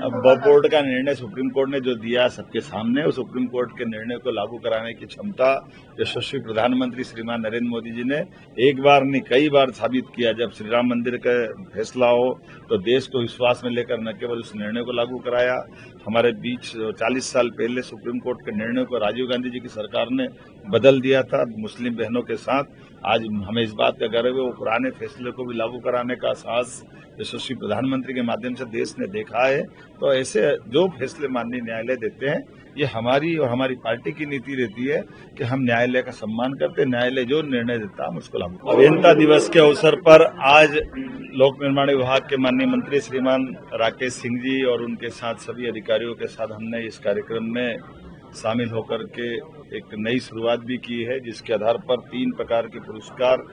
Board का निर्णय supreme court ने जो दिया सबके सामने, उस सुप्रीम कोर्ट के निर्णय को लागू कराने की क्षमता यशस्वी प्रधानमंत्री श्रीमान नरेंद्र मोदी जी ने एक बार नहीं कई बार साबित किया। जब श्री राम मंदिर का फैसला हो तो देश को विश्वास में लेकर न केवल उस निर्णय को लागू कराया, हमारे बीच 40 साल पहले सुप्रीम कोर्ट के निर्णय को राजीव गांधी जी की सरकार ने बदल दिया था मुस्लिम बहनों के साथ। आज हमें इस बात का गर्व है वो पुराने फैसले को भी लागू कराने का साहस यशस्वी प्रधानमंत्री के माध्यम से देश ने देखा है। तो ऐसे जो फैसले माननीय न्यायालय देते हैं ये हमारी और हमारी पार्टी की नीति रहती है कि हम न्यायालय का सम्मान करते हैं, न्यायालय जो निर्णय देता है हम उसको लागू। अभियंता दिवस के अवसर पर आज लोक निर्माण विभाग के माननीय मंत्री श्रीमान राकेश सिंह जी और उनके साथ सभी अधिकारियों के साथ हमने इस कार्यक्रम में शामिल होकर के एक नई शुरुआत भी की है, जिसके आधार पर 3 प्रकार के पुरस्कार,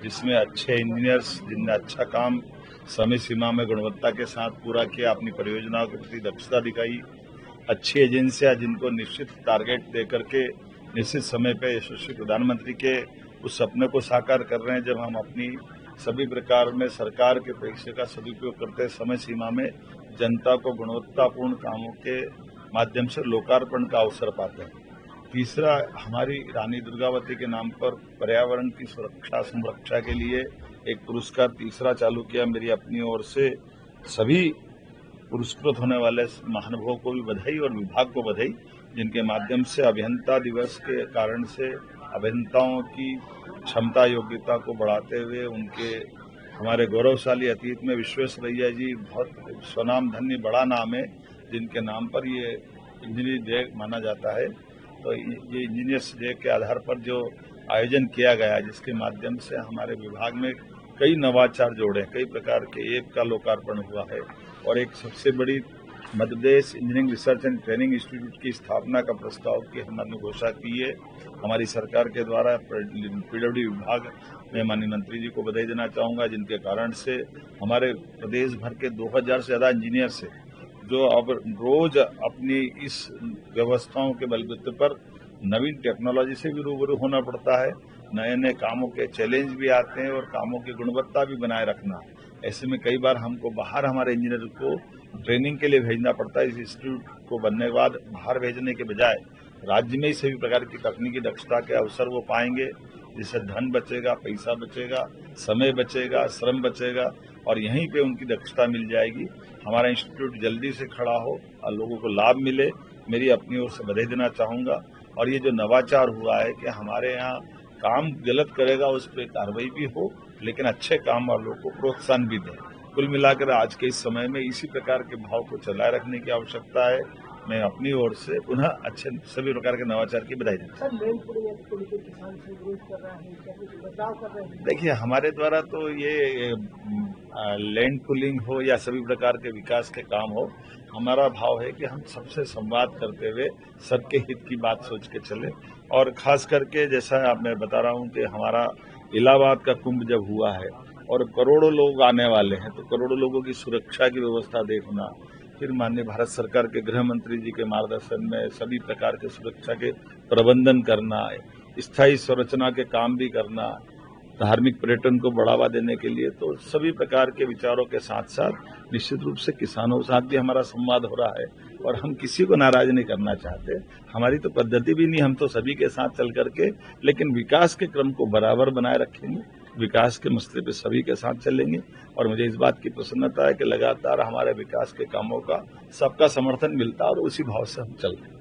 जिसमें अच्छे इंजीनियर्स जिनने अच्छा काम समय सीमा में गुणवत्ता के साथ पूरा किया, अपनी परियोजनाओं के प्रति दक्षता दिखाई, अच्छी एजेंसियां जिनको निश्चित टारगेट देकर के निश्चित समय पे यशस्वी प्रधानमंत्री के उस सपने को साकार कर रहे हैं जब हम अपनी सभी प्रकार में सरकार के पैसे का सदुपयोग करते समय सीमा में जनता को गुणवत्तापूर्ण कामों के माध्यम से लोकार्पण का अवसर पाते हैं। तीसरा, हमारी रानी दुर्गावती के नाम पर पर्यावरण की सुरक्षा संरक्षा के लिए एक पुरस्कार तीसरा चालू किया। मेरी अपनी ओर से सभी पुरस्कृत होने वाले महानुभावों को भी बधाई और विभाग को बधाई, जिनके माध्यम से अभियंता दिवस के कारण से अभियंताओं की क्षमता योग्यता को बढ़ाते हुए उनके हमारे गौरवशाली अतीत में विश्वेश्वरैया जी बहुत स्वनाम धन्य बड़ा नाम है, जिनके नाम पर ये इंजीनियर डे माना जाता है। तो ये इंजीनियर्स डे के आधार पर जो आयोजन किया गया, जिसके माध्यम से हमारे विभाग में कई नवाचार जोड़े, कई प्रकार के ऐप का लोकार्पण हुआ है और एक सबसे बड़ी Madhya Pradesh engineering research and training institute की स्थापना का प्रस्ताव की हमने घोषणा की है हमारी सरकार के द्वारा। पीडब्ल्यूडी विभाग में माननीय मंत्री जी को बधाई देना चाहूँगा, जिनके कारण से हमारे प्रदेश भर के 2000 से ज़्यादा इंजीनियर्स है जो अब रोज अपनी इस व्यवस्थाओं के बलबूते पर नवीन टेक्नोलॉजी से भी रूबरू होना पड़ता है। नए नए कामों के चैलेंज भी आते हैं और कामों की गुणवत्ता भी बनाए रखना। ऐसे में कई बार हमको बाहर हमारे इंजीनियर को ट्रेनिंग के लिए भेजना पड़ता है। इस इंस्टीट्यूट को बनने के बाद बाहर भेजने के बजाय राज्य में ही सभी प्रकार की तकनीकी दक्षता के अवसर वो पाएंगे, जिससे धन बचेगा, पैसा बचेगा, समय बचेगा, श्रम बचेगा और यहीं पे उनकी दक्षता मिल जाएगी। हमारा इंस्टीट्यूट जल्दी से खड़ा हो और लोगों को लाभ मिले, मेरी अपनी ओर से बधाई देना चाहूँगा। और ये जो नवाचार हुआ है कि हमारे यहाँ काम गलत करेगा उस पर कार्रवाई भी हो, लेकिन अच्छे काम वालों को प्रोत्साहन भी दें। कुल मिलाकर आज के इस समय में इसी प्रकार के भाव को चलाए रखने की आवश्यकता है। मैं अपनी ओर से पुनः अच्छे सभी प्रकार के नवाचार की बधाई देता हूं। देखिए, हमारे द्वारा तो ये लैंड पुलिंग हो या सभी प्रकार के विकास के काम हो, हमारा भाव है कि हम सबसे संवाद करते हुए सबके हित की बात सोच के चले। और खास करके जैसा मैं बता रहा हूं कि हमारा इलाहाबाद का कुंभ जब हुआ है और करोड़ों लोग आने वाले हैं, तो करोड़ों लोगों की सुरक्षा की व्यवस्था देखना, फिर माननीय भारत सरकार के गृह मंत्री जी के मार्गदर्शन में सभी प्रकार के सुरक्षा के प्रबंधन करना, स्थायी संरचना के काम भी करना, धार्मिक पर्यटन को बढ़ावा देने के लिए, तो सभी प्रकार के विचारों के साथ साथ निश्चित रूप से किसानों के साथ भी हमारा संवाद हो रहा है और हम किसी को नाराज नहीं करना चाहते। हमारी तो पद्धति भी नहीं, हम तो सभी के साथ चल करके लेकिन विकास के क्रम को बराबर बनाए रखेंगे, विकास के मसले पे सभी के साथ चलेंगे। और मुझे इस बात की प्रसन्नता है कि लगातार हमारे विकास के कामों का सबका समर्थन मिलता है और उसी भाव से हम चल रहे हैं।